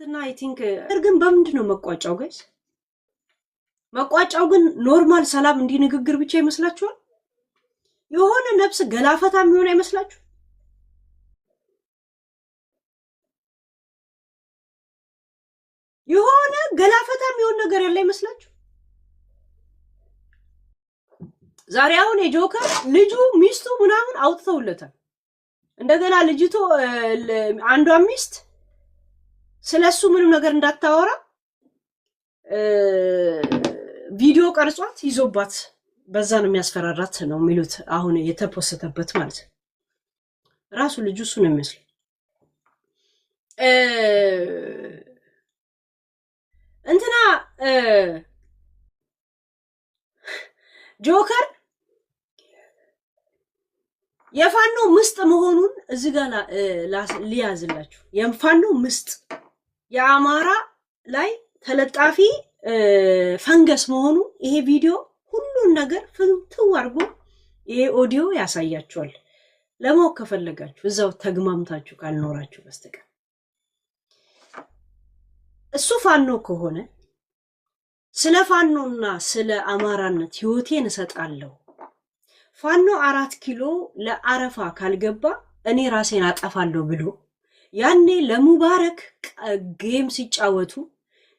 ትናንትና አይ ቲንክ ግን በምንድነው መቋጫው ጋይስ? መቋጫው ግን ኖርማል ሰላም እንዲህ ንግግር ብቻ ይመስላችኋል? የሆነ ነፍስ ገላፈታ የሚሆን አይመስላችሁ? የሆነ ገላፈታ የሚሆን ነገር ያለ አይመስላችሁ? ዛሬ አሁን የጆከር ልጁ ሚስቱ ምናምን አውጥተውለታል። እንደገና ልጅቶ አንዷ ሚስት ስለሱ ምንም ነገር እንዳታወራ ቪዲዮ ቀርጿት ይዞባት በዛ ነው የሚያስፈራራት ነው የሚሉት። አሁን የተፖስተበት ማለት ራሱ ልጁ እሱ ነው የሚመስለው። እንትና ጆከር የፋኖ ምስጥ መሆኑን እዚህ ጋር ሊያዝላችሁ። የፋኖ ምስጥ የአማራ ላይ ተለጣፊ ፈንገስ መሆኑ ይሄ ቪዲዮ ሁሉን ነገር ፍንትው አድርጎ ይሄ ኦዲዮ ያሳያችኋል። ለማወቅ ከፈለጋችሁ እዛው ተግማምታችሁ ካልኖራችሁ በስተቀር እሱ ፋኖ ከሆነ ስለ ፋኖና ስለ አማራነት ህይወቴን እሰጣለሁ፣ ፋኖ 4 ኪሎ ለአረፋ ካልገባ እኔ ራሴን አጠፋለሁ ብሎ ያኔ ለሙባረክ ጌም ሲጫወቱ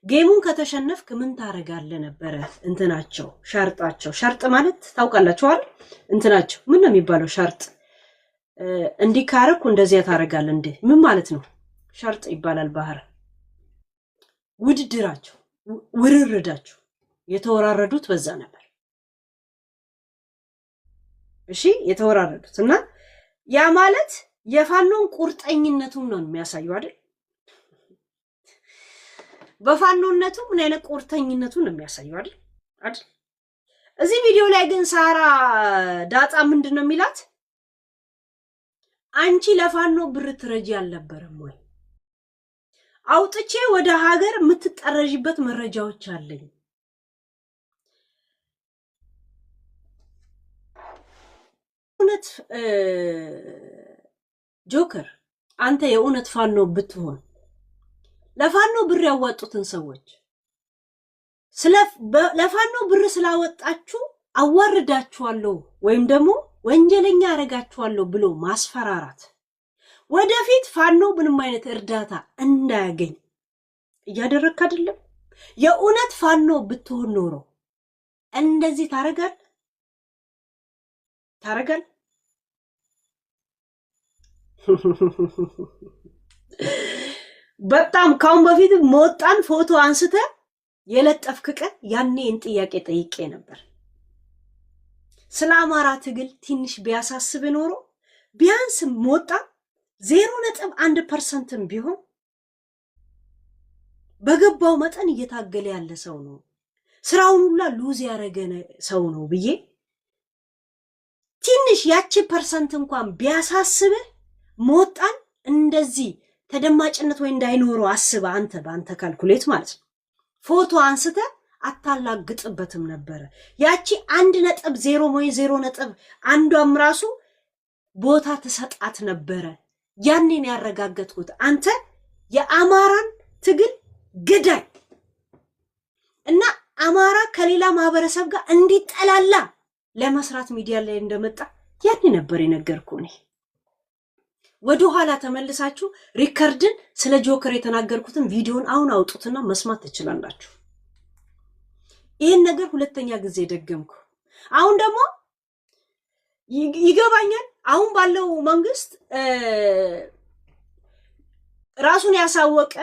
ጌሙን ከተሸነፍክ ምን ታረጋለህ ነበረ እንትናቸው ሸርጣቸው። ሸርጥ ማለት ታውቃላችሁ አይደል? እንትናቸው ምን ነው የሚባለው? ሸርጥ እንዲህ ካረኩ እንደዚያ ታረጋለህ እንዴ? ምን ማለት ነው? ሸርጥ ይባላል። ባህር ውድድራቸው ውርርዳቸው የተወራረዱት በዛ ነበር። እሺ የተወራረዱት እና ያ ማለት የፋኖን ቁርጠኝነቱን ነው የሚያሳየው አይደል? በፋኖነቱ ምን አይነት ቁርጠኝነቱን ነው የሚያሳየው አይደል? እዚህ ቪዲዮ ላይ ግን ሳራ ዳጣ ምንድነው የሚላት? አንቺ ለፋኖ ብር ትረጂ አልነበረም ወይ? አውጥቼ ወደ ሀገር የምትጠረዥበት መረጃዎች አለኝ። እውነት ጆከር አንተ የእውነት ፋኖ ብትሆን ለፋኖ ብር ያዋጡትን ሰዎች ለፋኖ ብር ስላወጣችሁ አዋርዳችኋለሁ ወይም ደግሞ ወንጀለኛ አረጋችኋለሁ ብሎ ማስፈራራት፣ ወደፊት ፋኖ ምንም አይነት እርዳታ እንዳያገኝ እያደረግክ አይደለም? የእውነት ፋኖ ብትሆን ኖሮ እንደዚህ ታረጋል? በጣም ካሁን በፊት ሞጣን ፎቶ አንስተ የለጠፍክ ቀን ያኔን ጥያቄ ጠይቄ ነበር። ስለ አማራ ትግል ትንሽ ቢያሳስብ ኖሮ ቢያንስ ሞጣ 0.1% ቢሆን በገባው መጠን እየታገለ ያለ ሰው ነው፣ ስራውን ሁላ ሉዝ ያረገ ሰው ነው ብዬ ትንሽ ያቺ ፐርሰንት እንኳን ቢያሳስብ ሞጣን እንደዚህ ተደማጭነት ወይ እንዳይኖረው አስባ አንተ በአንተ ካልኩሌት ማለት ነው ፎቶ አንስተ አታላግጥበትም ነበር። ያቺ 1.0 ወይ 0 አንዷም ራሱ ቦታ ተሰጣት ነበር። ያኔን ያረጋገጥኩት አንተ የአማራን ትግል ገዳይ እና አማራ ከሌላ ማህበረሰብ ጋር እንዲጠላላ ለመስራት ሚዲያ ላይ እንደመጣ ያኔ ነበር የነገርኩህ። እኔ ወደ ኋላ ተመልሳችሁ ሪከርድን ስለ ጆከር የተናገርኩትን ቪዲዮን አሁን አውጡትና መስማት ትችላላችሁ። ይሄን ነገር ሁለተኛ ጊዜ ደገምኩ። አሁን ደግሞ ይገባኛል። አሁን ባለው መንግስት ራሱን ያሳወቀ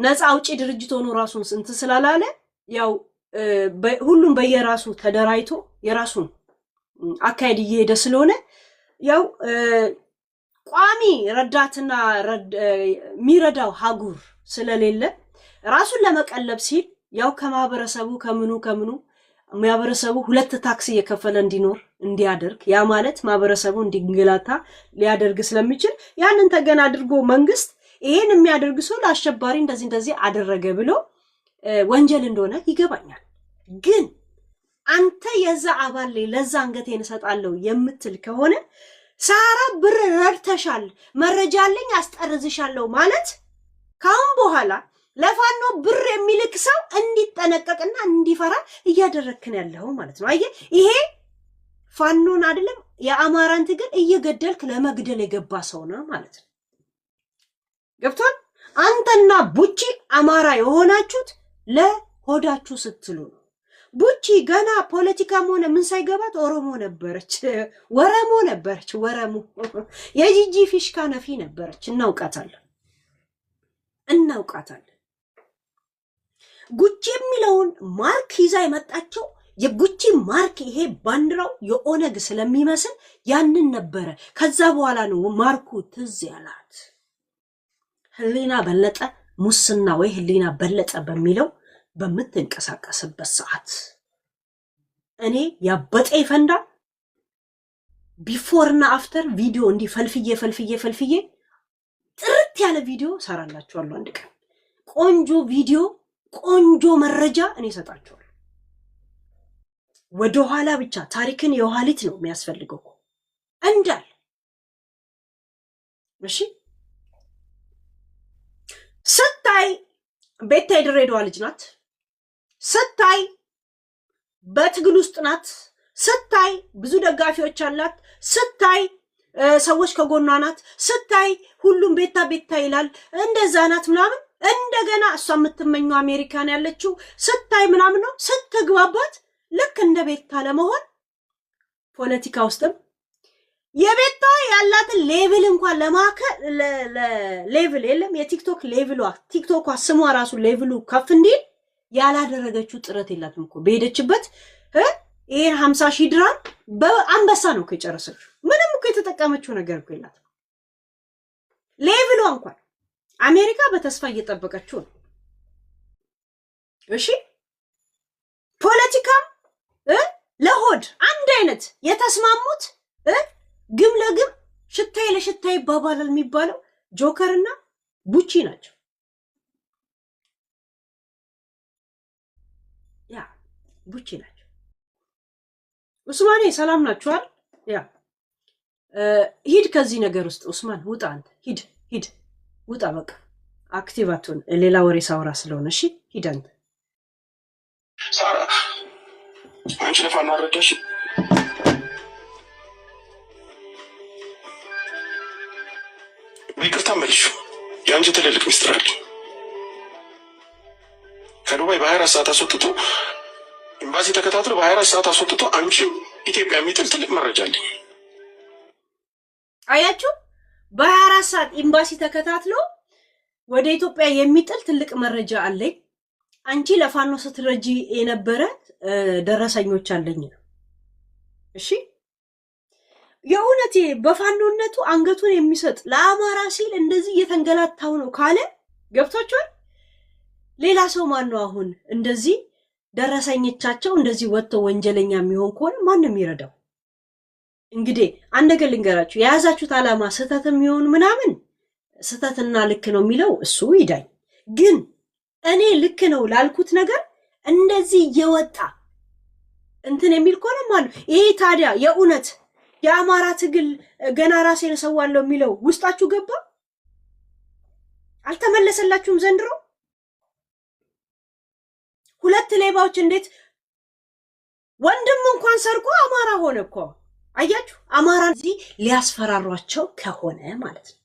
ነፃ አውጪ ድርጅት ሆኖ ራሱን እንት ስላላለ ያው ሁሉም በየራሱ ተደራይቶ የራሱን አካሄድ እየሄደ ስለሆነ ያው ቋሚ ረዳትና ሚረዳው ሀጉር ስለሌለ ራሱን ለመቀለብ ሲል ያው ከማህበረሰቡ ከምኑ ማህበረሰቡ 2 ታክስ እየከፈለ እንዲኖር እንዲያደርግ ያ ማለት ማህበረሰቡ እንዲንገላታ ሊያደርግ ስለሚችል ያንን ተገና አድርጎ መንግስት ይሄን የሚያደርግ ሰው ለአሸባሪ እንደዚህ አደረገ ብሎ ወንጀል እንደሆነ ይገባኛል። ግን አንተ የዛ አባል ላይ ለዛ አንገቴን እሰጣለሁ የምትል ከሆነ ሳራ ብር ረድተሻል፣ መረጃ አለኝ አስጠርዝሻለሁ ማለት ካሁን በኋላ ለፋኖ ብር የሚልክ ሰው እንዲጠነቀቅና እንዲፈራ እያደረክን ያለው ማለት ነው። አየህ ይሄ ፋኖን አይደለም የአማራን ትግል እየገደልክ ለመግደል የገባ ሰው ነው ማለት ነው። ገብቷል? አንተና ቡቺ አማራ የሆናችሁት ለሆዳችሁ ስትሉ ነው። ቡቺ ገና ፖለቲካም ሆነ ምን ሳይገባት ኦሮሞ ነበረች፣ ወረሞ ነበረች። ወረሞ የጂጂ ፊሽካ ነፊ ነበረች። እናውቃታለን። ጉቺ የሚለውን ማርክ ይዛ የመጣቸው የጉቺ ማርክ ይሄ ባንዲራው የኦነግ ስለሚመስል ያንን ነበረ። ከዛ በኋላ ነው ማርኩ ትዝ ያላት። ህሊና በለጠ ሙስና ወይ ህሊና በለጠ በሚለው በምትንቀሳቀስበት ሰዓት እኔ ያበጠ ይፈንዳ ቢፎር እና አፍተር ቪዲዮ እንዲ ፈልፍዬ ጥርት ያለ ቪዲዮ ሰራላችኋለሁ። አንድ ቀን ቆንጆ ቪዲዮ ቆንጆ መረጃ እኔ ሰጣችኋለሁ። ወደ ኋላ ብቻ ታሪክን የኋሊት ነው የሚያስፈልገው እንዳል እሺ። ስታይ ቤታ የድሬዳዋ ልጅ ናት። ስታይ በትግል ውስጥ ናት። ስታይ ብዙ ደጋፊዎች አላት። ስታይ ሰዎች ከጎኗ ናት። ስታይ ሁሉም ቤታ ይላል። እንደዛ ናት ምናምን። እንደገና እሷ የምትመኘው አሜሪካን ያለችው ስታይ ምናምን ነው። ስትግባባት ልክ እንደ ቤታ ለመሆን ፖለቲካ ውስጥም የቤታ ያላትን ሌቭል እንኳን ሌቭል የለም። የቲክቶክ ሌቭሏ ቲክቶኳ ስሟ ራሱ ሌቭሉ ከፍ እንዲል ያላደረገችው ጥረት የላትም እኮ በሄደችበት ይሄን 50,000 ድራም በአንበሳ ነው እኮ የጨረሰችው። ምንም እኮ የተጠቀመችው ነገር እኮ የላትም። ሌቭሏ እንኳን አሜሪካ በተስፋ እየጠበቀችው ነው። እሺ ፖለቲካም ለሆድ አንድ አይነት የተስማሙት ግም ለግም ሽታይ ለሽታይ ይባባላል የሚባለው ጆከርና ቡቺ ናቸው። ያ ቡቺ ናቸው። ኡስማኔ ሰላም ናችኋል? ያ ሂድ ከዚህ ነገር ውስጥ ኡስማን ውጣ። አንተ ሂድ ውጣ። በቃ አክቲቭ አትሁን። ሌላ ወሬ ሳውራ ስለሆነ እሺ ሂድ አንተ። ሳራ አንቺ ለፋና አረዳሽ ይቅርታ መልሽ። የአንቺ ትልልቅ ሚስጥር አለ። ከዱባይ በ24 ሰዓት አስወጥቶ ኤምባሲ ተከታትሎ በ24 ሰዓት አስወጥቶ አንቺ ኢትዮጵያ የሚጥል ትልቅ መረጃ አለኝ። አያችሁ፣ በ24 ሰዓት ኤምባሲ ተከታትሎ ወደ ኢትዮጵያ የሚጥል ትልቅ መረጃ አለኝ። አንቺ ለፋኖ ስትረጂ የነበረ ደረሰኞች አለኝ ነው። እሺ የእውነቴ በፋኖነቱ አንገቱን የሚሰጥ ለአማራ ሲል እንደዚህ እየተንገላታው ነው ካለ ገብቷችኋል። ሌላ ሰው ማን ነው አሁን እንደዚህ ደረሰኞቻቸው እንደዚህ ወጥተው ወንጀለኛ የሚሆን ከሆነ ማን ነው የሚረዳው? እንግዲህ አንድ ነገር ልንገራችሁ፣ የያዛችሁት ዓላማ ስህተት የሚሆን ምናምን ስህተትና ልክ ነው የሚለው እሱ ይዳኝ። ግን እኔ ልክ ነው ላልኩት ነገር እንደዚህ እየወጣ እንትን የሚል ከሆነ ማን ነው ይሄ ታዲያ? የእውነት የአማራ ትግል ገና ራሴን እሰዋለሁ የሚለው ውስጣችሁ ገባ? አልተመለሰላችሁም? ዘንድሮ ሁለት ሌባዎች እንዴት ወንድም እንኳን ሰርቆ አማራ ሆነ እኮ። አያችሁ፣ አማራ እዚህ ሊያስፈራሯቸው ከሆነ ማለት ነው።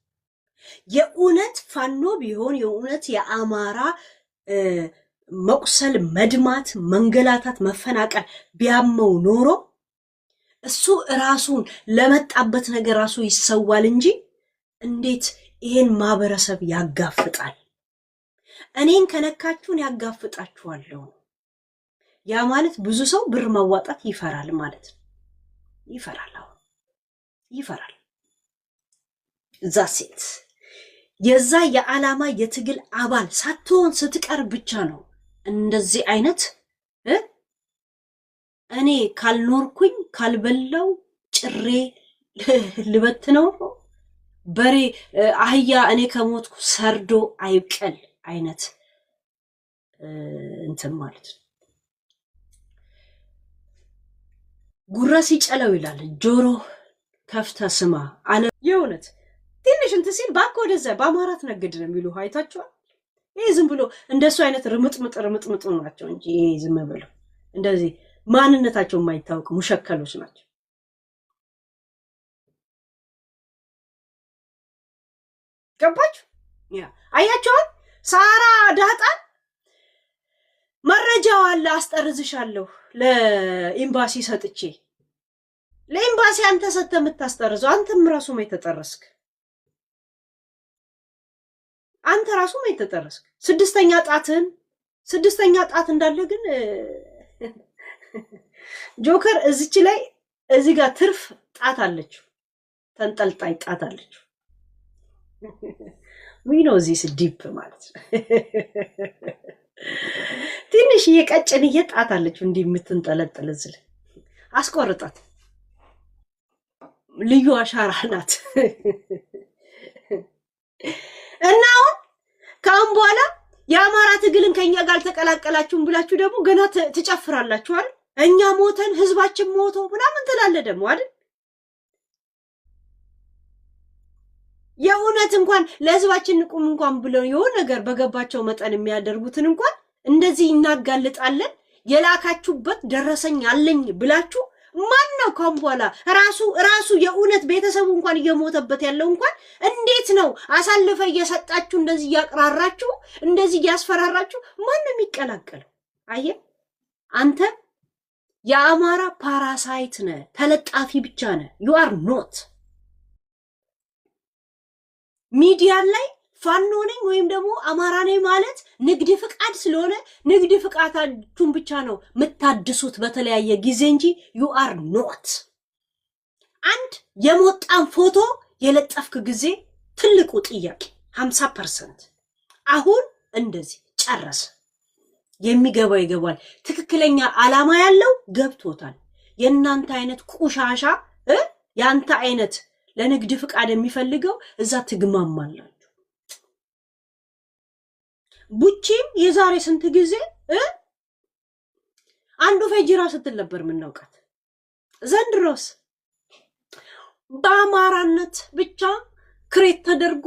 የእውነት ፋኖ ቢሆን የእውነት የአማራ መቁሰል፣ መድማት፣ መንገላታት፣ መፈናቀል ቢያመው ኖሮ እሱ ራሱን ለመጣበት ነገር ራሱ ይሰዋል እንጂ እንዴት ይሄን ማህበረሰብ ያጋፍጣል? እኔን ከነካችሁን ያጋፍጣችኋለሁ። ያ ማለት ብዙ ሰው ብር ማዋጣት ይፈራል ማለት ነው። ይፈራል። እዛ ሴት የዛ የዓላማ የትግል አባል ሳትሆን ስትቀር ብቻ ነው እንደዚህ አይነት እኔ ካልኖርኩኝ ካልበላው ጭሬ ልበትነው በሬ አህያ እኔ ከሞትኩ ሰርዶ አይብቀል አይነት እንትን ማለት ነው። ጉራ ሲጨለው ይላል ጆሮ ከፍተ ስማ አለ። የእውነት ትንሽ እንትን ሲል ባክ ወደዛ በአማራት ነግድ ነው የሚሉ አይታችኋል። ይሄ ዝም ብሎ እንደሱ አይነት ርምጥምጥ ናቸው እንጂ ይሄ ዝም ብለው እንደዚህ ማንነታቸው የማይታወቅ ሙሸከሎች ናቸው። ገባችሁ? ያ አያቸዋል። ሳራ ዳጣን መረጃው አለ አስጠርዝሻለሁ ለኤምባሲ ሰጥቼ ለኤምባሲ አንተ ሰጥተህ የምታስጠርዘው አንተም ራሱ ማይ ተጠረስክ። አንተ ራሱ ማይ ተጠረስክ። ስድስተኛ ጣት እንዳለ ግን ጆከር እዚች ላይ እዚህ ጋር ትርፍ ጣት አለችው፣ ተንጠልጣይ ጣት አለችው። ዊ ኖ ዚስ ዲፕ ማለት ነው። ትንሽ የቀጭንዬ ጣት አለችው እንዲህ የምትንጠለጥል ዝል አስቆርጣት። ልዩ አሻራ ናት። እና አሁን ከአሁን በኋላ የአማራ ትግልን ከኛ ጋር ተቀላቀላችሁም ብላችሁ ደግሞ ገና ትጨፍራላችሁ አይደል? እኛ ሞተን ህዝባችን ሞቶ ምናምን ትላለ ደግሞ አይደል? የእውነት እንኳን ለህዝባችን ንቁም እንኳን ብለው የሆነ ነገር በገባቸው መጠን የሚያደርጉትን እንኳን እንደዚህ እናጋልጣለን። የላካችሁበት ደረሰኝ አለኝ ብላችሁ ማን ነው ካሁን በኋላ ራሱ የእውነት ቤተሰቡ እንኳን እየሞተበት ያለው እንኳን እንዴት ነው አሳልፈ እየሰጣችሁ እንደዚህ እያቀራራችሁ እንደዚህ እያስፈራራችሁ ማን ነው የሚቀላቀለው? አየ አንተ የአማራ ፓራሳይት ነህ፣ ተለጣፊ ብቻ ነህ። you are not ሚዲያ ላይ ፋኖ ነኝ ወይም ደግሞ አማራ ነኝ ማለት ንግድ ፍቃድ ስለሆነ ንግድ ፍቃዳችሁን ብቻ ነው የምታድሱት በተለያየ ጊዜ እንጂ you are not። አንድ የሞጣን ፎቶ የለጠፍክ ጊዜ ትልቁ ጥያቄ 50% አሁን እንደዚህ ጨረሰ። የሚገባው ይገባል። ትክክለኛ ዓላማ ያለው ገብቶታል። የእናንተ አይነት ቁሻሻ ያንተ አይነት ለንግድ ፍቃድ የሚፈልገው እዛ ትግማማላችሁ። ቡቺም የዛሬ ስንት ጊዜ አንዱ ፌጅራ ስትል ነበር የምናውቃት። ዘንድሮስ በአማራነት ብቻ ክሬት ተደርጎ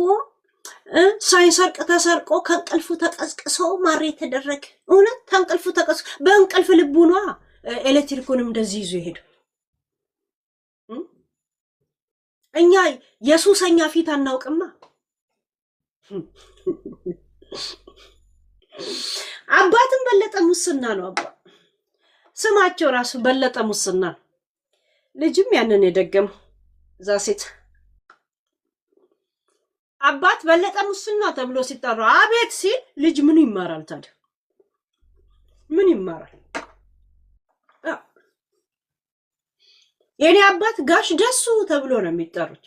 ሳይሰርቅ ተሰርቆ ከእንቅልፉ ተቀስቅሶ ማሬ ተደረገ። እውነት ከእንቅልፉ ተቀስቅሶ በእንቅልፍ ልቡ ነዋ ኤሌክትሪኩንም እንደዚህ ይዞ ይሄዱ። እኛ የሱሰኛ ፊት አናውቅማ። አባትም በለጠ ሙስና ነው። አባ ስማቸው ራሱ በለጠ ሙስና። ልጅም ያንን የደገመው እዛ ሴት አባት በለጠ ሙስና ተብሎ ሲጠራ አቤት ሲል ልጅ ምን ይማራል ታዲያ? ምን ይማራል? የኔ አባት ጋሽ ደሱ ተብሎ ነው የሚጠሩት።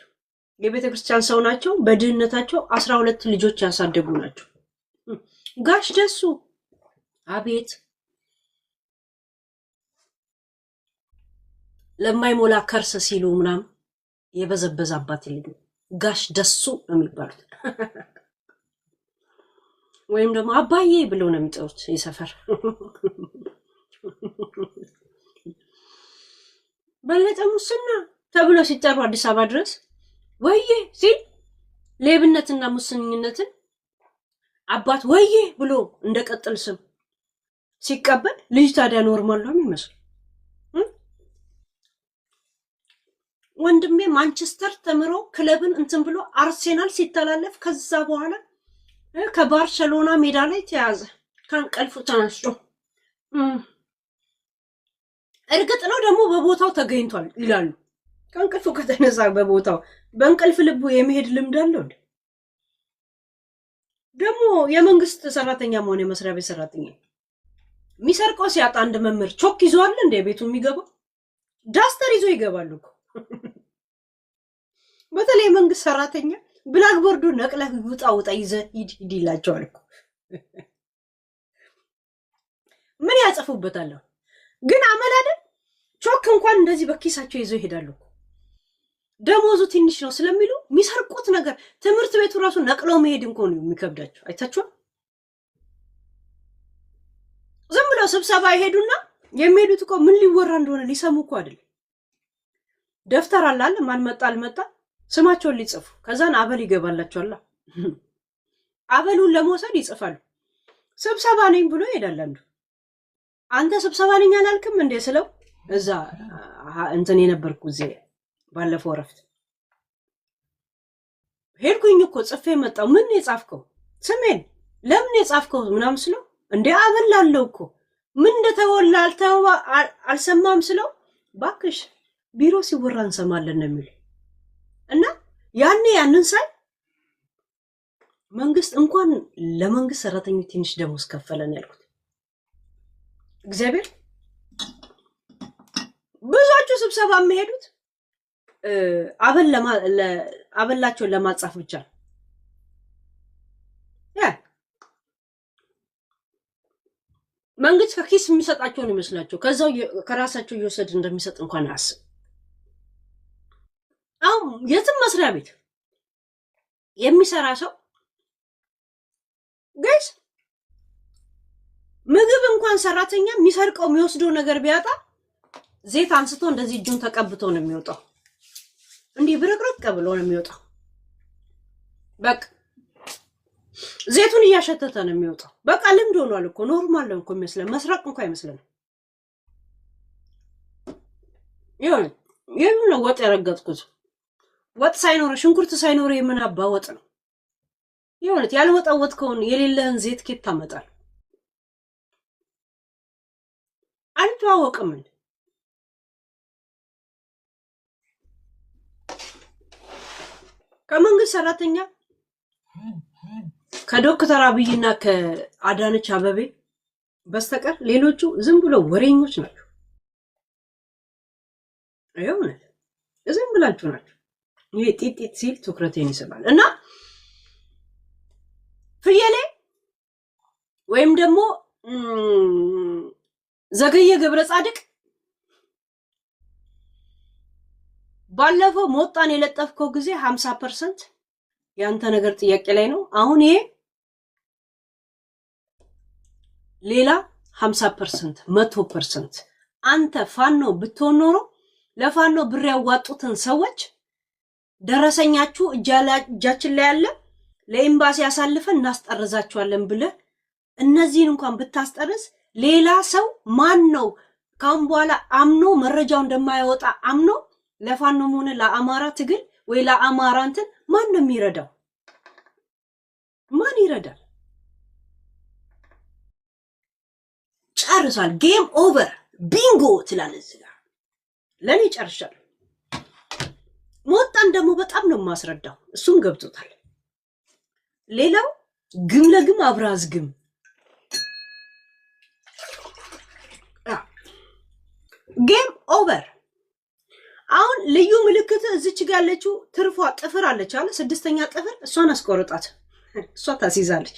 የቤተ ክርስቲያን ሰው ናቸው። በድህነታቸው 12 ልጆች ያሳደጉ ናቸው። ጋሽ ደሱ አቤት ለማይሞላ ከርስ ሲሉ ምናምን የበዘበዘ አባት ይልዱ ጋሽ ደሱ ነው የሚባሉት። ወይም ደግሞ አባዬ ብለው ነው የሚጠሩት የሰፈር በለጠ ሙስና ተብሎ ሲጠሩ አዲስ አበባ ድረስ ወዬ ሲል ሌብነትና ሙስኝነትን አባት ወዬ ብሎ እንደቀጥል ስም ሲቀበል ልጅ ታዲያ ኖርማል ነው የሚመስለው። ወንድሜ ማንቸስተር ተምሮ ክለብን እንትን ብሎ አርሴናል ሲተላለፍ ከዛ በኋላ ከባርሴሎና ሜዳ ላይ ተያዘ። ከእንቅልፉ ተነስቶ እርግጥ ነው ደግሞ በቦታው ተገኝቷል ይላሉ። ከእንቅልፉ ከተነሳ በቦታው በእንቅልፍ ልቡ የመሄድ ልምድ አለው። ደግሞ የመንግስት ሰራተኛ መሆን የመስሪያ ቤት ሰራተኛ የሚሰርቀው ሲያጣ አንድ መምህር ቾክ ይዟል እንደ ቤቱ የሚገባው ዳስተር ይዞ ይገባሉ እኮ። በተለይ የመንግስት ሰራተኛ ብላክቦርዱ ነቅለህ ውጣ ይዘህ ሂድ ይላቸዋል እኮ። ምን ያጽፉበታል? ግን አመላደ ቾክ እንኳን እንደዚህ በኪሳቸው ይዘው ይሄዳሉ እኮ። ደሞዙ ትንሽ ነው ስለሚሉ የሚሰርቁት ነገር ትምህርት ቤቱ ራሱ ነቅለው መሄድ እንኳን ነው የሚከብዳቸው። አይታችኋል? ዝም ብለው ስብሰባ ይሄዱና የሚሄዱት እኮ ምን ሊወራ እንደሆነ ሊሰሙ እኮ አይደለም። ደፍተር አላለ ማን መጣ አልመጣ ስማቸውን ሊጽፉ ከዛን አበል ይገባላቸዋል። አበሉን ለመውሰድ ይጽፋሉ። ስብሰባ ነኝ ብሎ ይሄዳል አንዱ። አንተ ስብሰባ ነኝ አላልክም እንዴ ስለው እዛ እንትን የነበርኩ እዚህ ባለፈው ረፍት ሄድኩኝ እኮ ጽፌ መጣው። ምን የጻፍከው? ስሜን ለምን የጻፍከው ምናምን ስለው እንዴ አበላለሁ እኮ ምን እንደተወላ አልሰማም ስለው ባክሽ ቢሮ ሲወራ እንሰማለን ነው የሚል እና ያንን ሳይ መንግስት እንኳን ለመንግስት ሰራተኞች ትንሽ ደሞዝ ከፈለን ያልኩት እግዚአብሔር። ብዙዎቹ ስብሰባ የሚሄዱት አበላቸውን ለማጻፍ ብቻ ያ መንግስት ከኪስ የሚሰጣቸው ነው ይመስላቸው። ከዛው ከራሳቸው እየወሰድ እንደሚሰጥ እንኳን አያስብ። አሁን የትም መስሪያ ቤት የሚሰራ ሰው ጋይስ ምግብ እንኳን ሰራተኛ የሚሰርቀው የሚወስደው ነገር ቢያጣ ዘይት አንስቶ እንደዚህ እጁን ተቀብቶ ነው የሚወጣው። እንዲህ ብርቅርቅ ብሎ ነው የሚወጣው። በቃ ዘይቱን እያሸተተ ነው የሚወጣው። በቃ ልምድ ሆኗል እኮ ኖርማል ነው እኮ የሚመስለው። መስረቅ እንኳን አይመስልም። ይሄን ነው ወጥ ያረጋጥኩት። ወጥ ሳይኖር ሽንኩርት ሳይኖር የምናባ ወጥ ነው። ይሁንት ያልወጣወጥከውን የሌለህን ዘይት ኬት ታመጣል? አንተዋወቅም እንዴ? ከመንግስት ሰራተኛ ከዶክተር አብይና ከአዳነች አበቤ በስተቀር ሌሎቹ ዝም ብሎ ወሬኞች ናቸው። አይሆንም ዝም ብላችሁ ናቸው። ይሄ ጢጢት ሲል ትኩረቴን ይስባል። እና ፍየሌ ወይም ደግሞ ዘገየ ገብረ ጻድቅ ባለፈው ሞጣን የለጠፍከው ጊዜ 50% ያንተ ነገር ጥያቄ ላይ ነው። አሁን ይሄ ሌላ 50% 100%። አንተ ፋኖ ብትሆን ኖሮ ለፋኖ ብር ያዋጡትን ሰዎች ደረሰኛችሁ እጃችን ላይ ያለ ለኤምባሲ ያሳልፈን እናስጠርዛቸዋለን ብለህ እነዚህን እንኳን ብታስጠርዝ ሌላ ሰው ማን ነው ካሁን በኋላ አምኖ መረጃው እንደማይወጣ አምኖ ለፋኖም ሆነ ለአማራ ትግል ወይ ለአማራ እንትን ማን ነው የሚረዳው? ማን ይረዳል? ጨርሷል። ጌም ኦቨር ቢንጎ ትላለህ እዚህ ጋር። ለኔ ጨርሻለሁ። ሞጣን ደግሞ በጣም ነው የማስረዳው። እሱም ገብቶታል። ሌላው ግም ለግም አብራዝ ግም ጌም ኦቨር። አሁን ልዩ ምልክት እዚች ጋር ያለችው ትርፏ ጥፍር አለች አለ 6ኛ ጥፍር፣ እሷን አስቆርጣት። እሷ ታስይዛለች።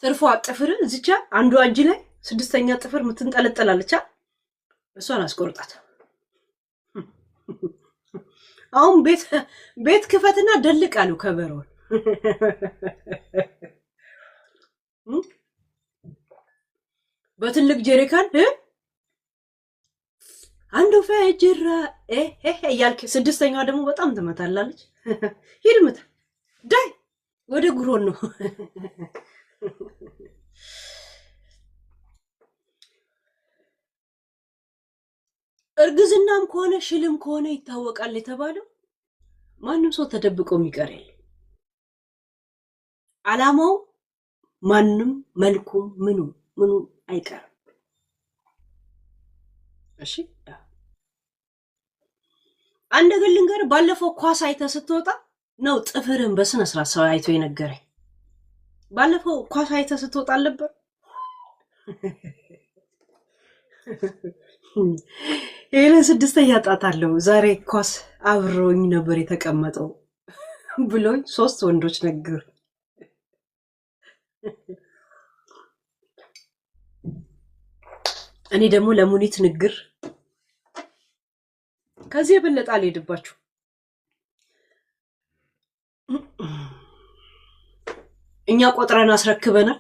ትርፏ ጥፍር እዚች አንዱ እጅ ላይ 6ኛ ጥፍር ምትንጠለጠላለች። እሷን አስቆርጣት። አሁን ቤት ክፈትና ደልቅ አሉ ከበሮን። በትልቅ ጀሪካን አንዱ ፈጅራ እያልክ 6ኛዋ ደግሞ በጣም ትመታላለች። ሂድ ምታ ዳይ ወደ ጉሮን ነው። እርግዝናም ከሆነ ሽልም ከሆነ ይታወቃል የተባለው ማንም ሰው ተደብቆ የሚቀር የለም። አላማው ማንም መልኩም ምኑ አይቀርም። እሺ አንድ ግን ልንገር፣ ባለፈው ኳስ አይተህ ስትወጣ ነው ጥፍርን በስነ ስርዓት ሰው አይቶ የነገረኝ። ባለፈው ኳስ አይተህ ስትወጣ አልነበር? ይሄን 6ኛ ጣት አለው ዛሬ ኳስ አብሮኝ ነበር የተቀመጠው ብሎኝ 3 ወንዶች ነገሩ። እኔ ደግሞ ለሙኒት ንግር ከዚህ የበለጠ አልሄድባችሁ። እኛ ቆጥረን አስረክበናል።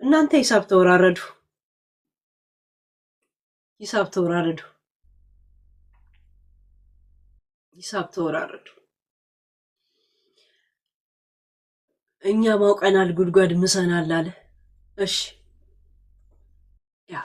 እናንተ ሂሳብ ተወራረዱ። ሂሳብ ተወራረዱ። እኛ ማውቀናል ጉድጓድ ምሰናል አለ። እሺ ያ